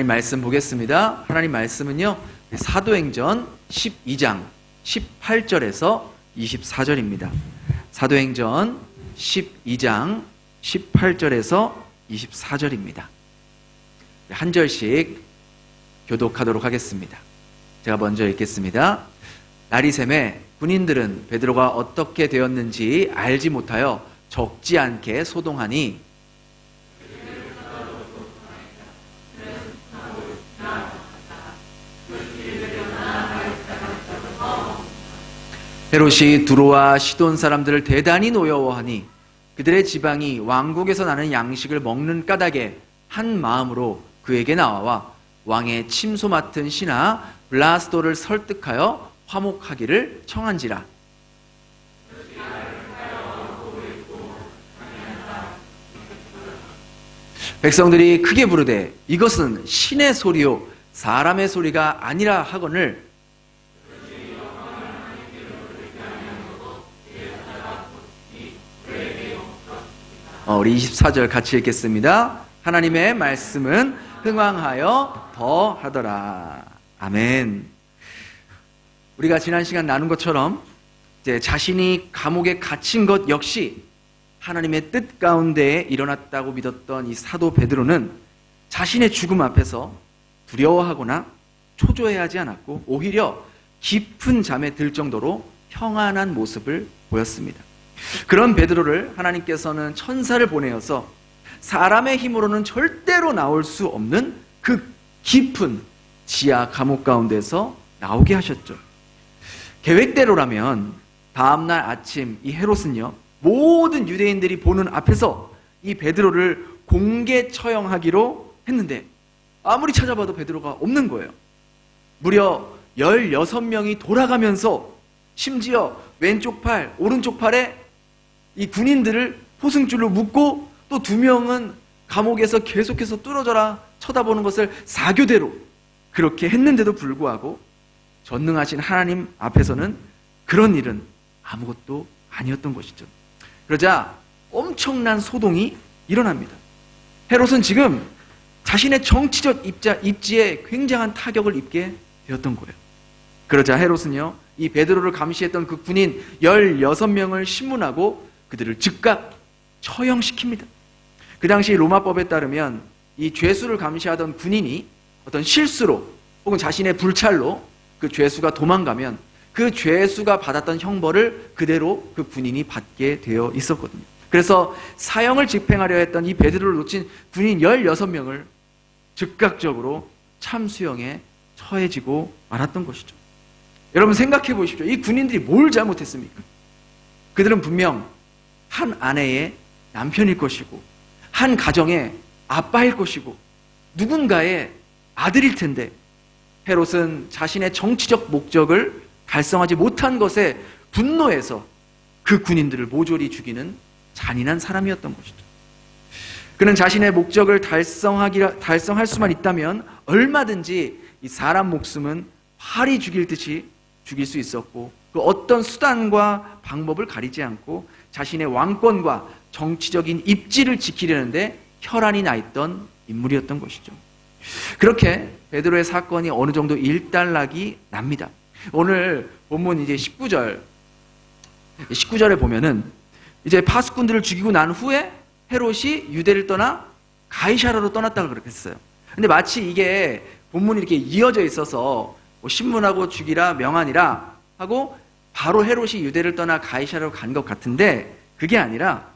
하나님 말씀 보겠습니다. 하나님 말씀은요, 사도행전 12장 18절에서 24절입니다. 사도행전 12장 18절에서 24절입니다. 한 절씩 교독하도록 하겠습니다. 제가 먼저 읽겠습니다. 날이 새매 군인들은 베드로가 어떻게 되었는지 알지 못하여 적지 않게 소동하니 헤롯이 두로와 시돈 사람들을 대단히 노여워하니 그들의 지방이 왕국에서 나는 양식을 먹는 까닭에 한 마음으로 그에게 나와 왕의 침소 맡은 신하 블라스도를 설득하여 화목하기를 청한지라. 백성들이 크게 부르되 이것은 신의 소리요 사람의 소리가 아니라 하거늘 우리 24절 같이 읽겠습니다. 하나님의 말씀은 흥왕하여 더하더라. 아멘. 우리가 지난 시간 나눈 것처럼 이제 자신이 감옥에 갇힌 것 역시 하나님의 뜻 가운데에 일어났다고 믿었던 이 사도 베드로는 자신의 죽음 앞에서 두려워하거나 초조해하지 않았고 오히려 깊은 잠에 들 정도로 평안한 모습을 보였습니다. 그런 베드로를 하나님께서는 천사를 보내어서 사람의 힘으로는 절대로 나올 수 없는 그 깊은 지하 감옥 가운데서 나오게 하셨죠. 계획대로라면 다음날 아침 이 헤롯은요, 모든 유대인들이 보는 앞에서 이 베드로를 공개 처형하기로 했는데 아무리 찾아봐도 베드로가 없는 거예요. 무려 16명이 돌아가면서 심지어 왼쪽 팔, 오른쪽 팔에 이 군인들을 포승줄로 묶고 또 2명은 감옥에서 계속해서 뚫어져라 쳐다보는 것을 사교대로 그렇게 했는데도 불구하고 전능하신 하나님 앞에서는 그런 일은 아무것도 아니었던 것이죠. 그러자 엄청난 소동이 일어납니다. 헤롯은 지금 자신의 정치적 입지에 굉장한 타격을 입게 되었던 거예요. 그러자 헤롯은요, 이 베드로를 감시했던 그 군인 16명을 신문하고 그들을 즉각 처형시킵니다. 그 당시 로마법에 따르면 이 죄수를 감시하던 군인이 어떤 실수로 혹은 자신의 불찰로 그 죄수가 도망가면 그 죄수가 받았던 형벌을 그대로 그 군인이 받게 되어 있었거든요. 그래서 사형을 집행하려 했던 이 베드로를 놓친 군인 16명을 즉각적으로 참수형에 처해지고 말았던 것이죠. 여러분 생각해 보십시오. 이 군인들이 뭘 잘못했습니까? 그들은 분명 한 아내의 남편일 것이고 한 가정의 아빠일 것이고 누군가의 아들일 텐데 헤롯은 자신의 정치적 목적을 달성하지 못한 것에 분노해서 그 군인들을 모조리 죽이는 잔인한 사람이었던 것이죠. 그는 자신의 목적을 달성할 수만 있다면 얼마든지 이 사람 목숨은 활이 죽일 듯이 죽일 수 있었고 그 어떤 수단과 방법을 가리지 않고 자신의 왕권과 정치적인 입지를 지키려는데 혈안이 나 있던 인물이었던 것이죠. 그렇게 베드로의 사건이 어느 정도 일단락이 납니다. 오늘 본문 이제 19절에 보면은 이제 파수꾼들을 죽이고 난 후에 헤롯이 유대를 떠나 가이사랴로 떠났다고 그렇게 했어요. 근데 마치 이게 본문이 이렇게 이어져 있어서 뭐 신문하고 죽이라 명하니라 하고 바로 헤롯이 유대를 떠나 가이사랴로 간 것 같은데 그게 아니라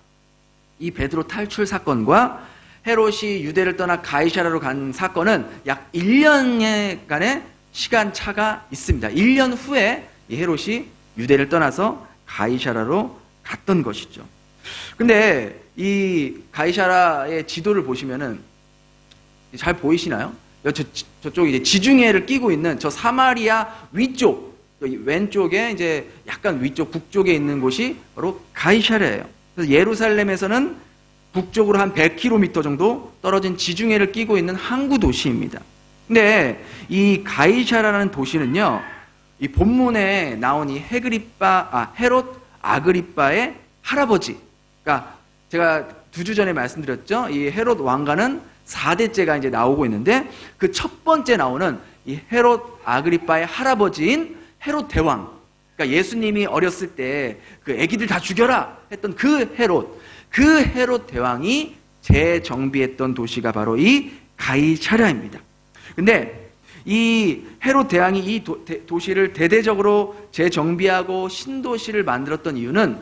이 베드로 탈출 사건과 헤롯이 유대를 떠나 가이사랴로 간 사건은 약 1년간의 시간차가 있습니다. 1년 후에 이 헤롯이 유대를 떠나서 가이사랴로 갔던 것이죠. 근데 이 가이사랴의 지도를 보시면은 잘 보이시나요? 저쪽 이제 지중해를 끼고 있는 저 사마리아 위쪽, 왼쪽에 이제 약간 위쪽 북쪽에 있는 곳이 바로 가이사랴예요. 그래서 예루살렘에서는 북쪽으로 한 100km 정도 떨어진 지중해를 끼고 있는 항구 도시입니다. 근데 이 가이사랴라는 도시는요, 이 본문에 나온 이 헤롯 아그리빠의 할아버지, 그러니까 제가 2주 전에 말씀드렸죠. 이 헤롯 왕가는 4대째가 이제 나오고 있는데, 그 첫 번째 나오는 이 헤롯 아그리빠의 할아버지인 헤롯 대왕, 그러니까 예수님이 어렸을 때 그 애기들 다 죽여라 했던 그 헤롯 대왕이 재정비했던 도시가 바로 이 가이사랴입니다. 근데 이 헤롯 대왕이 이 도시를 대대적으로 재정비하고 신도시를 만들었던 이유는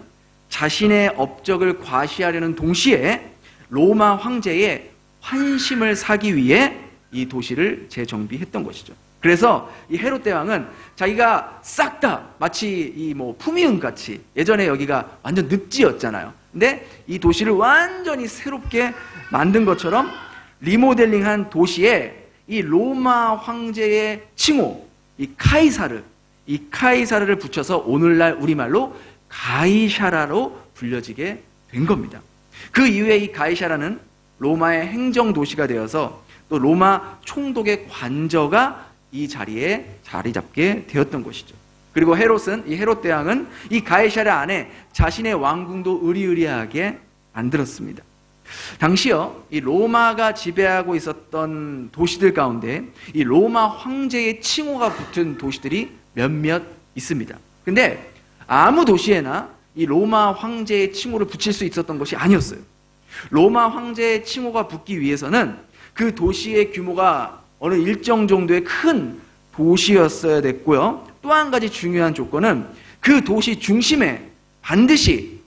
자신의 업적을 과시하려는 동시에 로마 황제의 환심을 사기 위해 이 도시를 재정비했던 것이죠. 그래서 이 헤롯 대왕은 자기가 싹 다 마치 이 푸미음 같이, 예전에 여기가 완전 늪지였잖아요. 근데 이 도시를 완전히 새롭게 만든 것처럼 리모델링한 도시에 이 로마 황제의 칭호, 이 카이사르를 붙여서 오늘날 우리말로 가이사라로 불려지게 된 겁니다. 그 이후에 이 가이사라는 로마의 행정 도시가 되어서 또 로마 총독의 관저가 이 자리에 자리 잡게 되었던 것이죠. 그리고 헤롯 대왕은 이 가이사랴 안에 자신의 왕궁도 으리으리하게 만들었습니다. 당시요, 이 로마가 지배하고 있었던 도시들 가운데 이 로마 황제의 칭호가 붙은 도시들이 몇몇 있습니다. 근데 아무 도시에나 이 로마 황제의 칭호를 붙일 수 있었던 것이 아니었어요. 로마 황제의 칭호가 붙기 위해서는 그 도시의 규모가 어느 일정 정도의 큰 도시였어야 됐고요. 또 한 가지 중요한 조건은 그 도시 중심에 반드시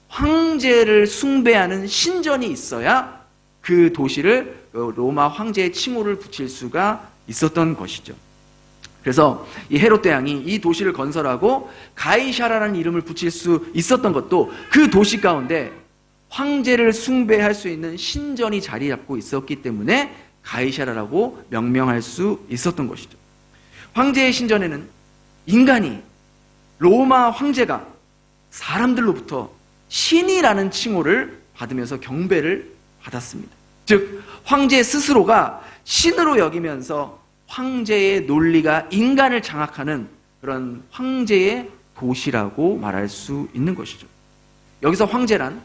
황제를 숭배하는 신전이 있어야 그 도시를 로마 황제의 칭호를 붙일 수가 있었던 것이죠. 그래서 이 헤롯 대왕이 이 도시를 건설하고 가이사라라는 이름을 붙일 수 있었던 것도 그 도시 가운데 황제를 숭배할 수 있는 신전이 자리 잡고 있었기 때문에 가이사라라고 명명할 수 있었던 것이죠. 황제의 신전에는 인간이, 로마 황제가 사람들로부터 신이라는 칭호를 받으면서 경배를 받았습니다. 즉 황제 스스로가 신으로 여기면서 황제의 논리가 인간을 장악하는 그런 황제의 도시라고 말할 수 있는 것이죠. 여기서 황제란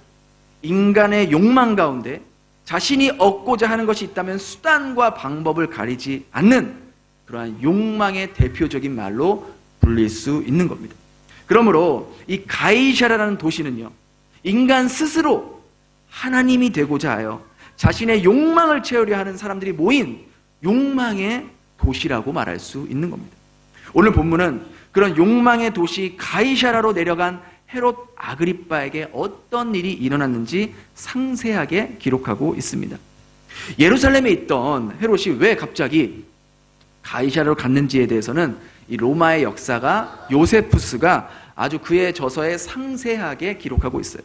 인간의 욕망 가운데 자신이 얻고자 하는 것이 있다면 수단과 방법을 가리지 않는 그러한 욕망의 대표적인 말로 불릴 수 있는 겁니다. 그러므로 이 가이사라라는 도시는요, 인간 스스로 하나님이 되고자 하여 자신의 욕망을 채우려 하는 사람들이 모인 욕망의 도시라고 말할 수 있는 겁니다. 오늘 본문은 그런 욕망의 도시 가이사라로 내려간 헤롯 아그리빠에게 어떤 일이 일어났는지 상세하게 기록하고 있습니다. 예루살렘에 있던 헤롯이 왜 갑자기 가이사라로 갔는지에 대해서는 이 로마의 역사가 요세푸스가 아주 그의 저서에 상세하게 기록하고 있어요.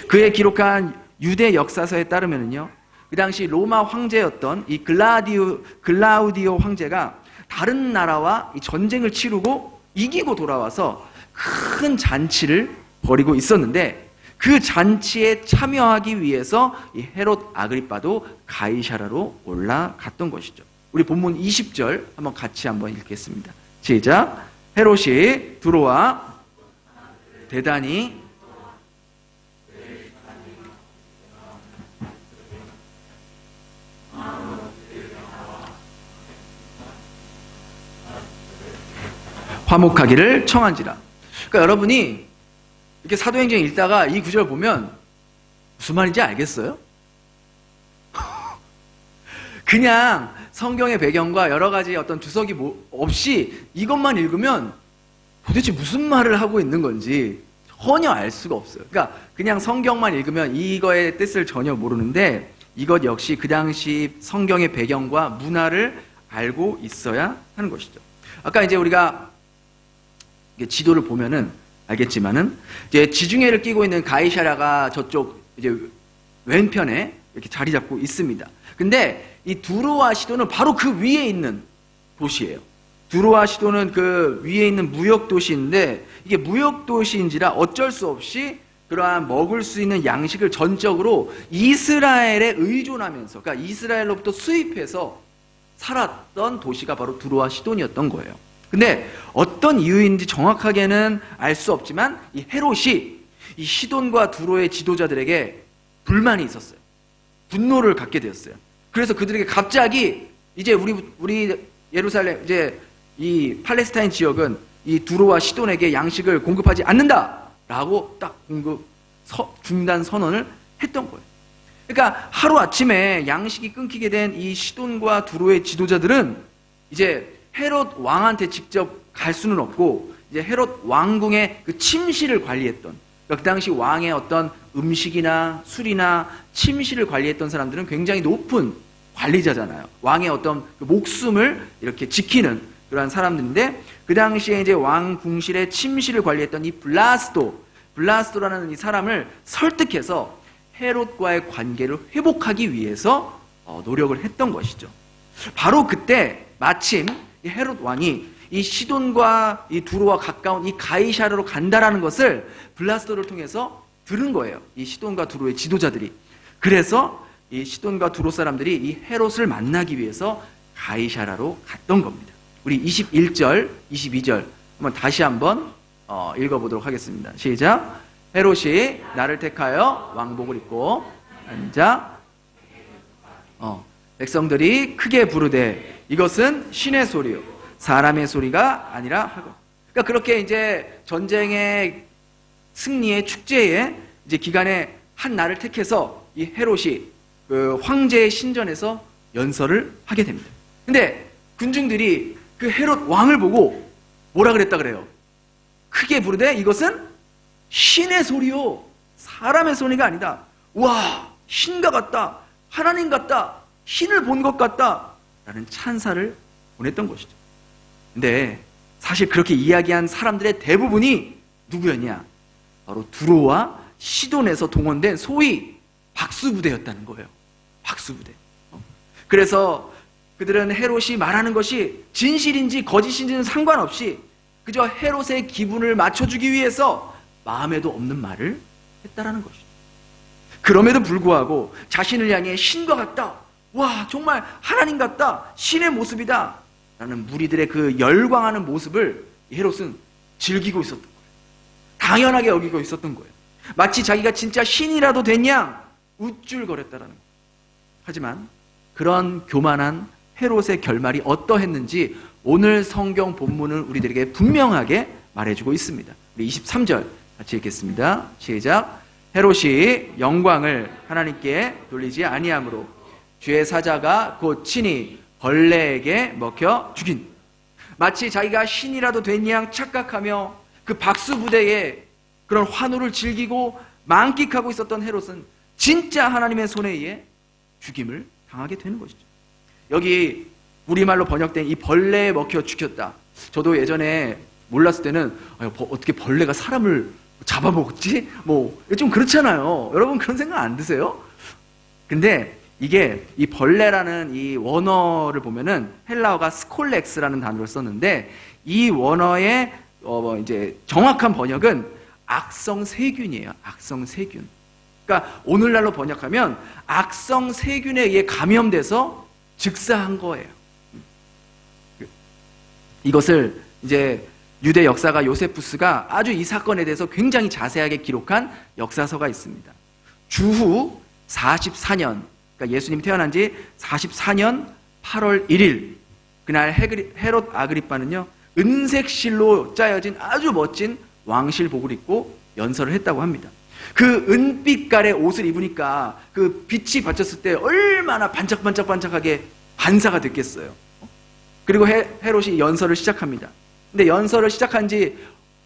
그의 기록한 유대 역사서에 따르면요, 그 당시 로마 황제였던 이 글라우디오 황제가 다른 나라와 이 전쟁을 치르고 이기고 돌아와서 큰 잔치를 벌이고 있었는데, 그 잔치에 참여하기 위해서 이 헤롯 아그리빠도 가이사라로 올라갔던 것이죠. 우리 본문 20절 한번 같이 한번 읽겠습니다. 시작. 헤롯이 들어와 대단히 화목하기를 청한지라. 그러니까 여러분이 이렇게 사도행전 읽다가 이 구절 보면 무슨 말인지 알겠어요? 그냥 성경의 배경과 여러 가지 어떤 주석이 없이 이것만 읽으면 도대체 무슨 말을 하고 있는 건지 전혀 알 수가 없어요. 그러니까 그냥 성경만 읽으면 이거의 뜻을 전혀 모르는데, 이것 역시 그 당시 성경의 배경과 문화를 알고 있어야 하는 것이죠. 아까 이제 우리가 지도를 보면은 알겠지만은 이제 지중해를 끼고 있는 가이사랴가 저쪽 이제 왼편에 이렇게 자리 잡고 있습니다. 근데 이 두로와 시도는 바로 그 위에 있는 도시예요. 두로와 시도는 그 위에 있는 무역 도시인데, 이게 무역 도시인지라 어쩔 수 없이 그러한 먹을 수 있는 양식을 전적으로 이스라엘에 의존하면서, 그러니까 이스라엘로부터 수입해서 살았던 도시가 바로 두로와 시돈이었던 거예요. 근데 어떤 이유인지 정확하게는 알 수 없지만 이 헤롯이 이 시돈과 두로의 지도자들에게 불만이 있었어요. 분노를 갖게 되었어요. 그래서 그들에게 갑자기 이제 우리 예루살렘 이제 이 팔레스타인 지역은 이 두로와 시돈에게 양식을 공급하지 않는다라고 딱 중단 선언을 했던 거예요. 그러니까 하루 아침에 양식이 끊기게 된 이 시돈과 두로의 지도자들은 이제 헤롯 왕한테 직접 갈 수는 없고 이제 헤롯 왕궁의 그 침실을 관리했던, 그러니까 그 당시 왕의 어떤 음식이나 술이나 침실을 관리했던 사람들은 굉장히 높은 관리자잖아요. 왕의 어떤 그 목숨을 이렇게 지키는 그러한 사람들인데, 그 당시에 이제 왕궁실의 침실을 관리했던 이 블라스도라는 이 사람을 설득해서 헤롯과의 관계를 회복하기 위해서 노력을 했던 것이죠. 바로 그때 마침 이 헤롯 왕이 이 시돈과 이 두로와 가까운 이 가이사르로 간다라는 것을 블라스도를 통해서 들은 거예요. 이 시돈과 두로의 지도자들이. 그래서 이 시돈과 두로 사람들이 이 헤롯을 만나기 위해서 가이사라로 갔던 겁니다. 우리 21절, 22절 다시 한번 읽어보도록 하겠습니다. 시작. 헤롯이 나를 택하여 왕복을 입고 앉아 백성들이 크게 부르되 이것은 신의 소리요 사람의 소리가 아니라 하고. 그러니까 그렇게 이제 전쟁의 승리의 축제의 이제 기간에 한 날을 택해서 이 헤롯이 그 황제의 신전에서 연설을 하게 됩니다. 근데 군중들이 그 헤롯 왕을 보고 뭐라 그랬다 그래요? 크게 부르되 이것은 신의 소리요 사람의 소리가 아니다. 와, 신과 같다, 하나님 같다, 신을 본 것 같다 라는 찬사를 보냈던 것이죠. 근데 사실 그렇게 이야기한 사람들의 대부분이 누구였냐? 바로 두로와 시돈에서 동원된 소위 박수부대였다는 거예요. 박수부대. 그래서 그들은 헤롯이 말하는 것이 진실인지 거짓인지는 상관없이 그저 헤롯의 기분을 맞춰주기 위해서 마음에도 없는 말을 했다라는 것이죠. 그럼에도 불구하고 자신을 향해 신과 같다, 와 정말 하나님 같다, 신의 모습이다 라는 무리들의 그 열광하는 모습을 헤롯은 즐기고 있었던 거예요. 당연하게 여기고 있었던 거예요. 마치 자기가 진짜 신이라도 된 양 우쭐거렸다라는 거예요. 하지만 그런 교만한 헤롯의 결말이 어떠했는지 오늘 성경 본문은 우리들에게 분명하게 말해주고 있습니다. 우리 23절 같이 읽겠습니다. 시작. 헤롯이 영광을 하나님께 돌리지 아니하므로 주의 사자가 곧 친히 벌레에게 먹혀 죽인. 마치 자기가 신이라도 된 양 착각하며 그 박수부대에 그런 환호를 즐기고 만끽하고 있었던 헤롯은 진짜 하나님의 손에 의해 죽임을 당하게 되는 것이죠. 여기 우리말로 번역된 이 벌레에 먹혀 죽였다. 저도 예전에 몰랐을 때는 어떻게 벌레가 사람을 잡아먹었지? 좀 그렇잖아요. 여러분 그런 생각 안 드세요? 근데 이게 이 벌레라는 이 원어를 보면은 헬라어가 스콜렉스라는 단어를 썼는데 이 원어의 이제 정확한 번역은 악성세균이에요. 악성세균. 그러니까 오늘날로 번역하면 악성세균에 의해 감염돼서 즉사한 거예요. 이것을 이제 유대 역사가 요세푸스가 아주 이 사건에 대해서 굉장히 자세하게 기록한 역사서가 있습니다. 주후 44년, 그러니까 예수님이 태어난 지 44년 8월 1일 그날 헤롯 아그리빠는요 은색 실로 짜여진 아주 멋진 왕실복을 입고 연설을 했다고 합니다. 그 은빛깔의 옷을 입으니까 그 빛이 받쳤을 때 얼마나 반짝반짝반짝하게 반사가 됐겠어요. 그리고 헤롯이 연설을 시작합니다. 근데 연설을 시작한 지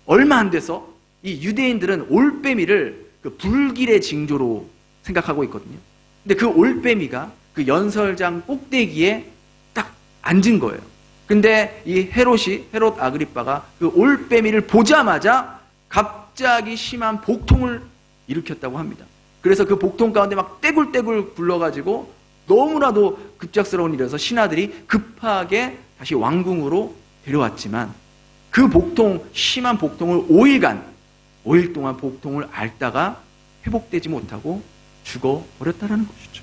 얼마 안 돼서 이 유대인들은 올빼미를 그 불길의 징조로 생각하고 있거든요. 근데 그 올빼미가 그 연설장 꼭대기에 딱 앉은 거예요. 근데 이 헤롯 아그리빠가 그 올빼미를 보자마자 갑자기 심한 복통을 일으켰다고 합니다. 그래서 그 복통 가운데 막 떼굴떼굴 굴러가지고 너무나도 급작스러운 일이어서 신하들이 급하게 다시 왕궁으로 데려왔지만 그 심한 복통을 5일 동안 복통을 앓다가 회복되지 못하고 죽어버렸다는 것이죠.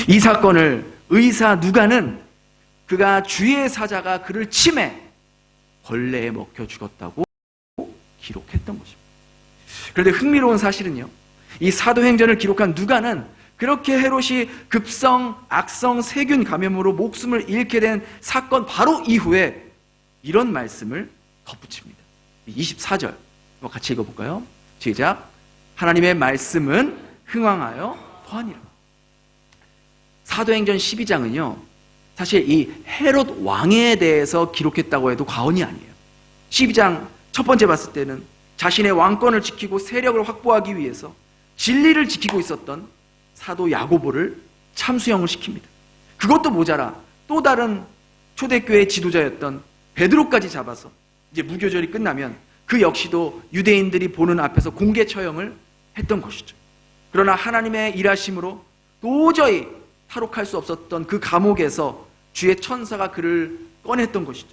이 사건을 의사 누가는 그가 주의 사자가 그를 치매 벌레에 먹혀 죽었다고 기록했던 것입니다. 그런데 흥미로운 사실은요, 이 사도행전을 기록한 누가는 그렇게 헤롯이 급성 악성 세균 감염으로 목숨을 잃게 된 사건 바로 이후에 이런 말씀을 덧붙입니다. 24절 같이 읽어볼까요? 시작. 하나님의 말씀은 흥왕하여 더하니라. 사도행전 12장은요 사실 이 헤롯 왕에 대해서 기록했다고 해도 과언이 아니에요. 12장 첫 번째 봤을 때는 자신의 왕권을 지키고 세력을 확보하기 위해서 진리를 지키고 있었던 사도 야고보를 참수형을 시킵니다. 그것도 모자라 또 다른 초대교회 지도자였던 베드로까지 잡아서 이제 무교절이 끝나면 그 역시도 유대인들이 보는 앞에서 공개 처형을 했던 것이죠. 그러나 하나님의 일하심으로 도저히 탈옥할 수 없었던 그 감옥에서 주의 천사가 그를 꺼냈던 것이죠.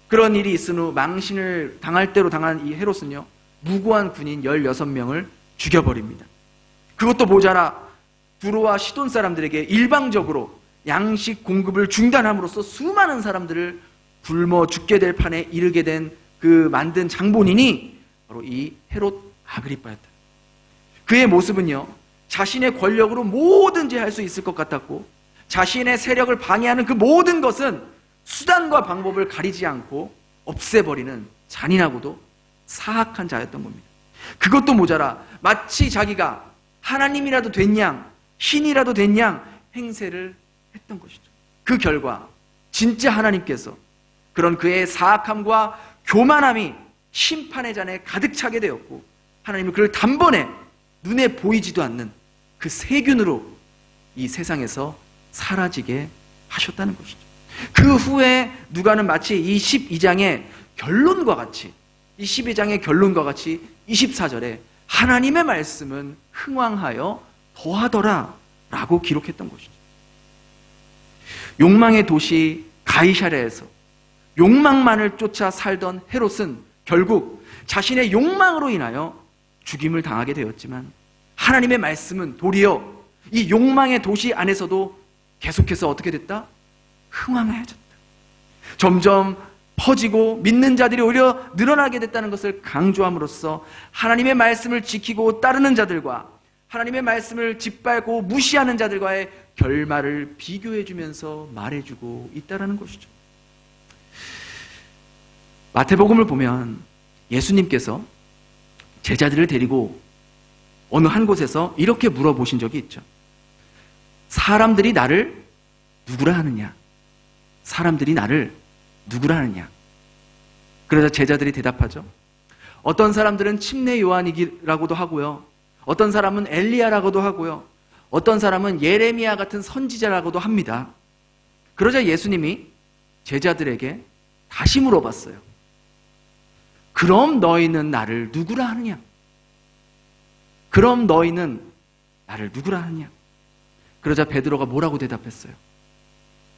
그런 일이 있은 후 망신을 당할 대로 당한 이 헤롯은요 무고한 군인 16명을 죽여버립니다. 그것도 모자라 두로와 시돈 사람들에게 일방적으로 양식 공급을 중단함으로써 수많은 사람들을 굶어 죽게 될 판에 이르게 된 그 만든 장본인이 바로 이 헤롯 아그리빠였다. 그의 모습은요 자신의 권력으로 뭐든지 할 수 있을 것 같았고 자신의 세력을 방해하는 그 모든 것은 수단과 방법을 가리지 않고 없애버리는 잔인하고도 사악한 자였던 겁니다. 그것도 모자라 마치 자기가 하나님이라도 된 양, 신이라도 된 양 행세를 했던 것이죠. 그 결과 진짜 하나님께서 그런 그의 사악함과 교만함이 심판의 잔에 가득 차게 되었고 하나님은 그를 단번에 눈에 보이지도 않는 그 세균으로 이 세상에서 사라지게 하셨다는 것이죠. 그 후에 누가는 마치 이 12장의 결론과 같이 이 12장의 결론과 같이 24절에 하나님의 말씀은 흥왕하여 더하더라 라고 기록했던 것이죠. 욕망의 도시 가이사랴에서 욕망만을 쫓아 살던 헤롯은 결국 자신의 욕망으로 인하여 죽임을 당하게 되었지만 하나님의 말씀은 도리어 이 욕망의 도시 안에서도 계속해서 어떻게 됐다? 흥왕해졌다. 점점 퍼지고 믿는 자들이 오히려 늘어나게 됐다는 것을 강조함으로써 하나님의 말씀을 지키고 따르는 자들과 하나님의 말씀을 짓밟고 무시하는 자들과의 결말을 비교해주면서 말해주고 있다는 것이죠. 마태복음을 보면 예수님께서 제자들을 데리고 어느 한 곳에서 이렇게 물어보신 적이 있죠. 사람들이 나를 누구라 하느냐? 사람들이 나를 누구라 하느냐? 그러자 제자들이 대답하죠. 어떤 사람들은 침례 요한이라고도 하고요. 어떤 사람은 엘리야라고도 하고요. 어떤 사람은 예레미야 같은 선지자라고도 합니다. 그러자 예수님이 제자들에게 다시 물어봤어요. 그럼 너희는 나를 누구라 하느냐? 그럼 너희는 나를 누구라 하느냐? 그러자 베드로가 뭐라고 대답했어요?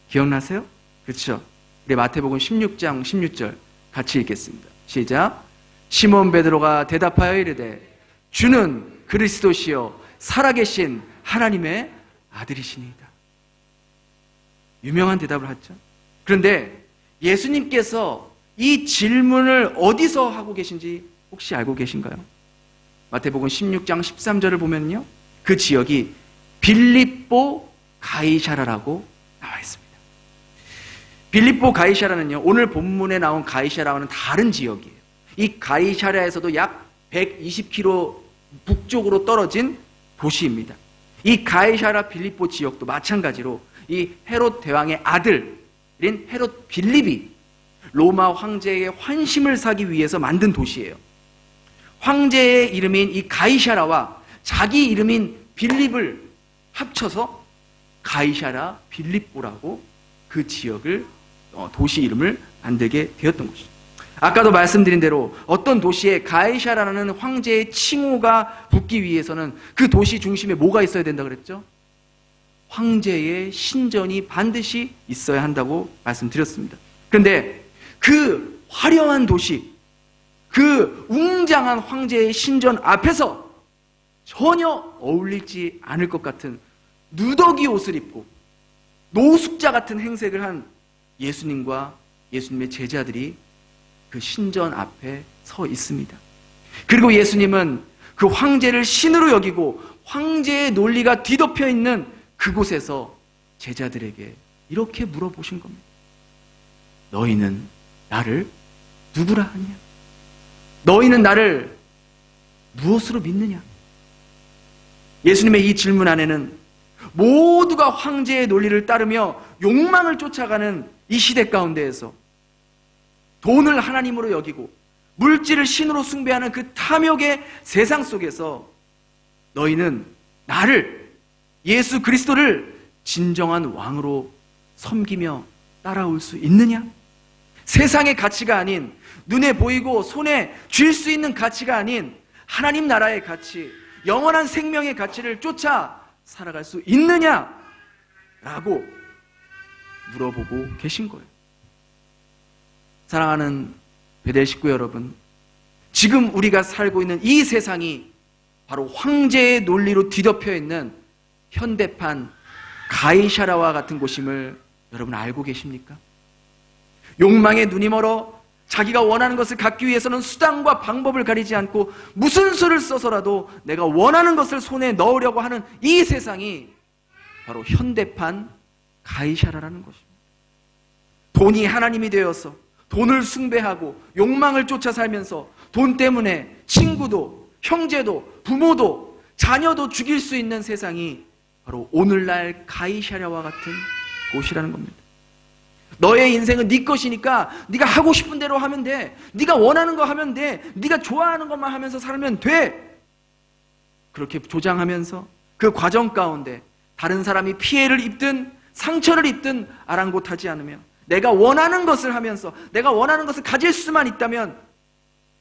기억나세요? 그렇죠? 우리 마태복음 16장 16절 같이 읽겠습니다. 시작. 시몬 베드로가 대답하여 이르되 주는 그리스도시요 살아계신 하나님의 아들이시니이다. 유명한 대답을 하죠. 그런데 예수님께서 이 질문을 어디서 하고 계신지 혹시 알고 계신가요? 마태복음 16장 13절을 보면요 그 지역이 빌립보 가이사라라고 나와 있습니다. 빌립보 가이사라는요 오늘 본문에 나온 가이사라와는 다른 지역이에요. 이 가이사랴에서도 약 120km 북쪽으로 떨어진 도시입니다. 이 가이사라 빌립보 지역도 마찬가지로 이 헤롯 대왕의 아들인 헤롯 빌립이 로마 황제의 환심을 사기 위해서 만든 도시예요. 황제의 이름인 이 가이사라와 자기 이름인 빌립을 합쳐서 가이사라 빌립보라고 그 지역을 도시 이름을 만들게 되었던 것이죠. 아까도 말씀드린 대로 어떤 도시에 가이사라라는 황제의 칭호가 붙기 위해서는 그 도시 중심에 뭐가 있어야 된다 그랬죠? 황제의 신전이 반드시 있어야 한다고 말씀드렸습니다. 그런데 그 화려한 도시, 그 웅장한 황제의 신전 앞에서 전혀 어울리지 않을 것 같은 누더기 옷을 입고 노숙자 같은 행색을 한 예수님과 예수님의 제자들이 그 신전 앞에 서 있습니다. 그리고 예수님은 그 황제를 신으로 여기고 황제의 논리가 뒤덮여 있는 그곳에서 제자들에게 이렇게 물어보신 겁니다. 너희는 나를 누구라 하냐? 너희는 나를 무엇으로 믿느냐? 예수님의 이 질문 안에는 모두가 황제의 논리를 따르며 욕망을 쫓아가는 이 시대 가운데에서 돈을 하나님으로 여기고 물질을 신으로 숭배하는 그 탐욕의 세상 속에서 너희는 나를, 예수 그리스도를 진정한 왕으로 섬기며 따라올 수 있느냐? 세상의 가치가 아닌, 눈에 보이고 손에 쥘 수 있는 가치가 아닌 하나님 나라의 가치, 영원한 생명의 가치를 쫓아 살아갈 수 있느냐? 라고 물어보고 계신 거예요. 사랑하는 베델 식구 여러분, 지금 우리가 살고 있는 이 세상이 바로 황제의 논리로 뒤덮여 있는 현대판 가이샤라와 같은 곳임을 여러분 알고 계십니까? 욕망에 눈이 멀어 자기가 원하는 것을 갖기 위해서는 수단과 방법을 가리지 않고 무슨 수를 써서라도 내가 원하는 것을 손에 넣으려고 하는 이 세상이 바로 현대판 가이샤라라는 것입니다. 돈이 하나님이 되어서 돈을 숭배하고 욕망을 쫓아 살면서 돈 때문에 친구도, 형제도, 부모도, 자녀도 죽일 수 있는 세상이 바로 오늘날 가이샤라와 같은 곳이라는 겁니다. 너의 인생은 네 것이니까 네가 하고 싶은 대로 하면 돼. 네가 원하는 거 하면 돼. 네가 좋아하는 것만 하면서 살면 돼. 그렇게 조장하면서 그 과정 가운데 다른 사람이 피해를 입든 상처를 입든 아랑곳하지 않으며 내가 원하는 것을 하면서 내가 원하는 것을 가질 수만 있다면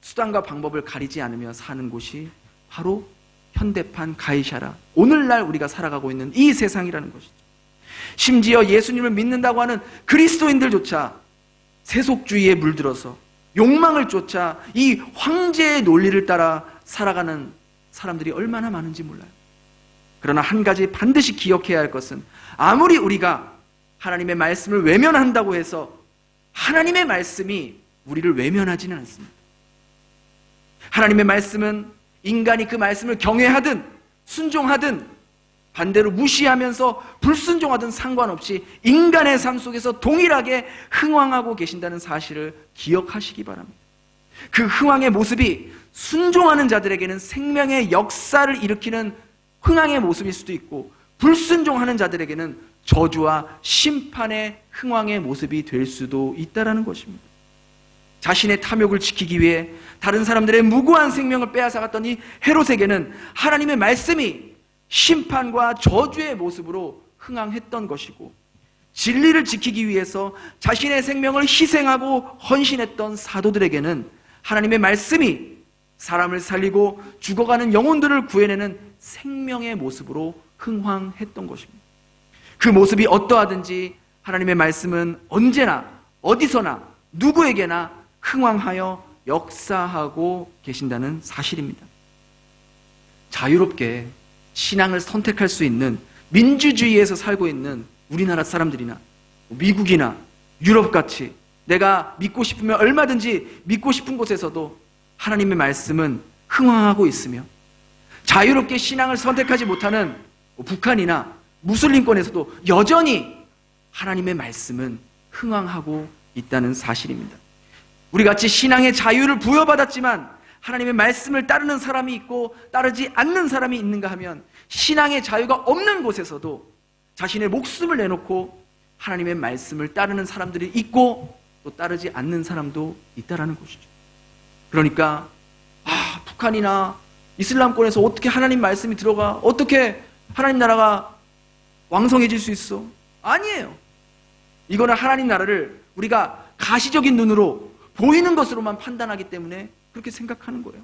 수단과 방법을 가리지 않으며 사는 곳이 바로 현대판 가이샤라, 오늘날 우리가 살아가고 있는 이 세상이라는 것이죠. 심지어 예수님을 믿는다고 하는 그리스도인들조차 세속주의에 물들어서 욕망을 쫓아 이 황제의 논리를 따라 살아가는 사람들이 얼마나 많은지 몰라요. 그러나 한 가지 반드시 기억해야 할 것은 아무리 우리가 하나님의 말씀을 외면한다고 해서 하나님의 말씀이 우리를 외면하지는 않습니다. 하나님의 말씀은 인간이 그 말씀을 경외하든 순종하든 반대로 무시하면서 불순종하든 상관없이 인간의 삶 속에서 동일하게 흥왕하고 계신다는 사실을 기억하시기 바랍니다. 그 흥왕의 모습이 순종하는 자들에게는 생명의 역사를 일으키는 흥왕의 모습일 수도 있고 불순종하는 자들에게는 저주와 심판의 흥왕의 모습이 될 수도 있다는 것입니다. 자신의 탐욕을 지키기 위해 다른 사람들의 무고한 생명을 빼앗아갔던 이 헤롯에게는 하나님의 말씀이 심판과 저주의 모습으로 흥황했던 것이고, 진리를 지키기 위해서 자신의 생명을 희생하고 헌신했던 사도들에게는 하나님의 말씀이 사람을 살리고 죽어가는 영혼들을 구해내는 생명의 모습으로 흥황했던 것입니다. 그 모습이 어떠하든지 하나님의 말씀은 언제나 어디서나 누구에게나 흥황하여 역사하고 계신다는 사실입니다. 자유롭게 신앙을 선택할 수 있는 민주주의에서 살고 있는 우리나라 사람들이나 미국이나 유럽같이 내가 믿고 싶으면 얼마든지 믿고 싶은 곳에서도 하나님의 말씀은 흥황하고 있으며, 자유롭게 신앙을 선택하지 못하는 북한이나 무슬림권에서도 여전히 하나님의 말씀은 흥황하고 있다는 사실입니다. 우리같이 신앙의 자유를 부여받았지만 하나님의 말씀을 따르는 사람이 있고 따르지 않는 사람이 있는가 하면, 신앙의 자유가 없는 곳에서도 자신의 목숨을 내놓고 하나님의 말씀을 따르는 사람들이 있고 또 따르지 않는 사람도 있다라는 것이죠. 그러니까 북한이나 이슬람권에서 어떻게 하나님 말씀이 들어가, 어떻게 하나님 나라가 왕성해질 수 있어? 아니에요. 이거는 하나님 나라를 우리가 가시적인 눈으로 보이는 것으로만 판단하기 때문에 그렇게 생각하는 거예요.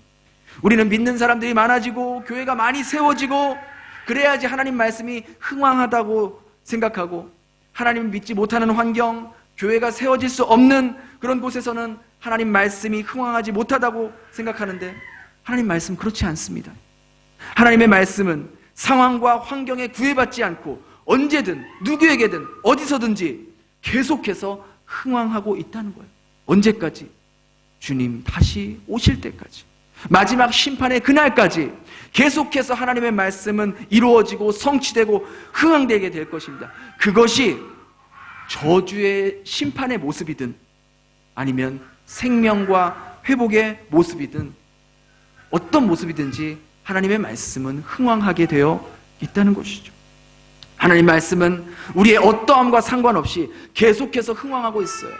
우리는 믿는 사람들이 많아지고 교회가 많이 세워지고 그래야지 하나님 말씀이 흥황하다고 생각하고, 하나님을 믿지 못하는 환경, 교회가 세워질 수 없는 그런 곳에서는 하나님 말씀이 흥황하지 못하다고 생각하는데, 하나님 말씀 그렇지 않습니다. 하나님의 말씀은 상황과 환경에 구애받지 않고 언제든 누구에게든 어디서든지 계속해서 흥황하고 있다는 거예요. 언제까지? 주님 다시 오실 때까지. 마지막 심판의 그날까지 계속해서 하나님의 말씀은 이루어지고 성취되고 흥황되게 될 것입니다. 그것이 저주의 심판의 모습이든 아니면 생명과 회복의 모습이든 어떤 모습이든지 하나님의 말씀은 흥황하게 되어 있다는 것이죠. 하나님 말씀은 우리의 어떠함과 상관없이 계속해서 흥황하고 있어요.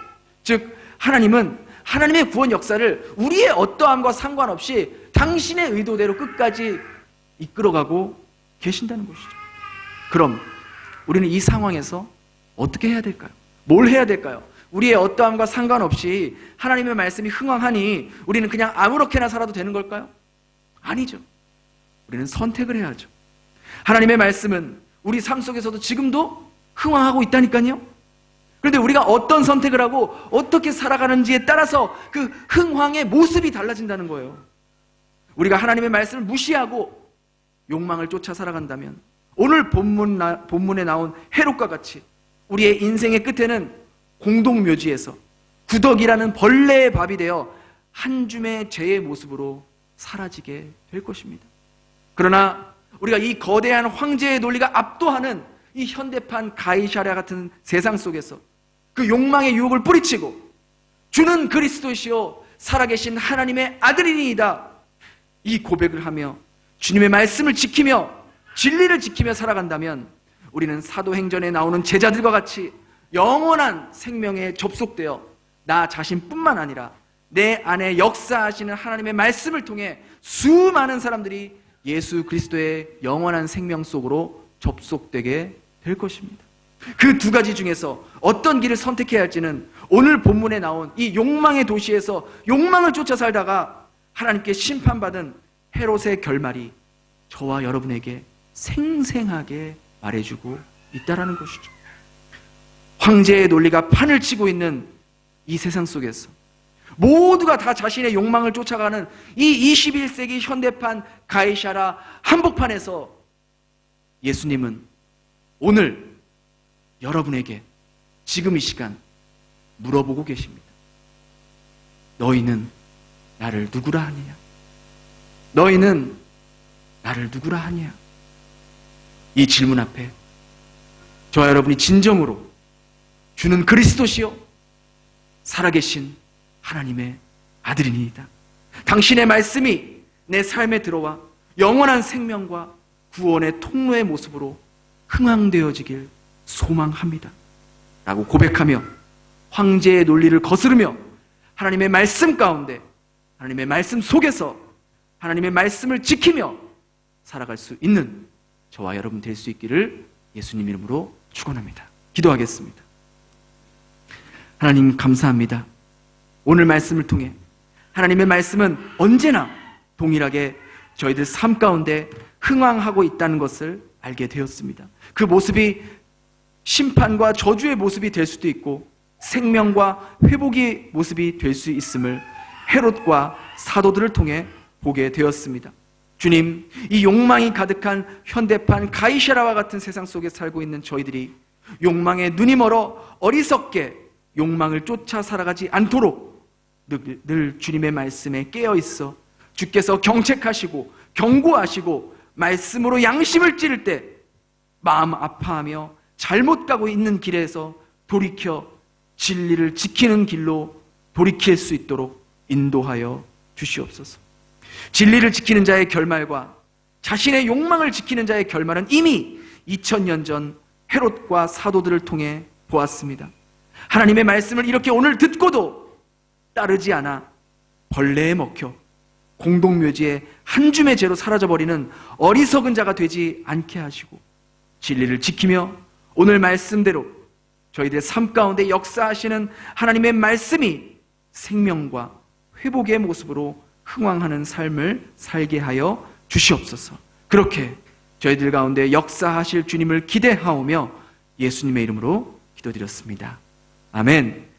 즉 하나님은 하나님의 구원 역사를 우리의 어떠함과 상관없이 당신의 의도대로 끝까지 이끌어가고 계신다는 것이죠. 그럼 우리는 이 상황에서 어떻게 해야 될까요? 뭘 해야 될까요? 우리의 어떠함과 상관없이 하나님의 말씀이 흥황하니 우리는 그냥 아무렇게나 살아도 되는 걸까요? 아니죠. 우리는 선택을 해야죠. 하나님의 말씀은 우리 삶 속에서도 지금도 흥황하고 있다니까요. 그런데 우리가 어떤 선택을 하고 어떻게 살아가는지에 따라서 그 흥황의 모습이 달라진다는 거예요. 우리가 하나님의 말씀을 무시하고 욕망을 쫓아 살아간다면 오늘 본문에 나온 헤롯과 같이 우리의 인생의 끝에는 공동묘지에서 구덕이라는 벌레의 밥이 되어 한 줌의 죄의 모습으로 사라지게 될 것입니다. 그러나 우리가 이 거대한 황제의 논리가 압도하는 이 현대판 가이사랴 같은 세상 속에서 그 욕망의 유혹을 뿌리치고 주는 그리스도시요 살아계신 하나님의 아들이니이다 이 고백을 하며 주님의 말씀을 지키며 진리를 지키며 살아간다면 우리는 사도행전에 나오는 제자들과 같이 영원한 생명에 접속되어 나 자신뿐만 아니라 내 안에 역사하시는 하나님의 말씀을 통해 수많은 사람들이 예수 그리스도의 영원한 생명 속으로 접속되게 될 것입니다. 그 두 가지 중에서 어떤 길을 선택해야 할지는 오늘 본문에 나온 이 욕망의 도시에서 욕망을 쫓아 살다가 하나님께 심판받은 헤롯의 결말이 저와 여러분에게 생생하게 말해주고 있다라는 것이죠. 황제의 논리가 판을 치고 있는 이 세상 속에서 모두가 다 자신의 욕망을 쫓아가는 이 21세기 현대판 가이사랴 한복판에서 예수님은 오늘 여러분에게 지금 이 시간 물어보고 계십니다. 너희는 나를 누구라 하느냐? 너희는 나를 누구라 하느냐? 이 질문 앞에 저와 여러분이 진정으로 주는 그리스도시요 살아계신 하나님의 아들이니이다. 당신의 말씀이 내 삶에 들어와 영원한 생명과 구원의 통로의 모습으로 흥황되어지길 소망합니다. 라고 고백하며 황제의 논리를 거스르며 하나님의 말씀 가운데 하나님의 말씀 속에서 하나님의 말씀을 지키며 살아갈 수 있는 저와 여러분 될 수 있기를 예수님 이름으로 축원합니다. 기도하겠습니다. 하나님 감사합니다. 오늘 말씀을 통해 하나님의 말씀은 언제나 동일하게 저희들 삶 가운데 흥황하고 있다는 것을 알게 되었습니다. 그 모습이 심판과 저주의 모습이 될 수도 있고 생명과 회복의 모습이 될 수 있음을 헤롯과 사도들을 통해 보게 되었습니다. 주님, 이 욕망이 가득한 현대판 가이사랴와 같은 세상 속에 살고 있는 저희들이 욕망에 눈이 멀어 어리석게 욕망을 쫓아 살아가지 않도록 늘 주님의 말씀에 깨어있어 주께서 경책하시고 경고하시고 말씀으로 양심을 찌를 때 마음 아파하며 잘못 가고 있는 길에서 돌이켜 진리를 지키는 길로 돌이킬 수 있도록 인도하여 주시옵소서. 진리를 지키는 자의 결말과 자신의 욕망을 지키는 자의 결말은 이미 2000년 전 헤롯과 사도들을 통해 보았습니다. 하나님의 말씀을 이렇게 오늘 듣고도 따르지 않아 벌레에 먹혀 공동묘지에 한 줌의 죄로 사라져버리는 어리석은 자가 되지 않게 하시고 진리를 지키며 오늘 말씀대로 저희들의 삶 가운데 역사하시는 하나님의 말씀이 생명과 회복의 모습으로 흥황하는 삶을 살게 하여 주시옵소서. 그렇게 저희들 가운데 역사하실 주님을 기대하오며 예수님의 이름으로 기도드렸습니다. 아멘.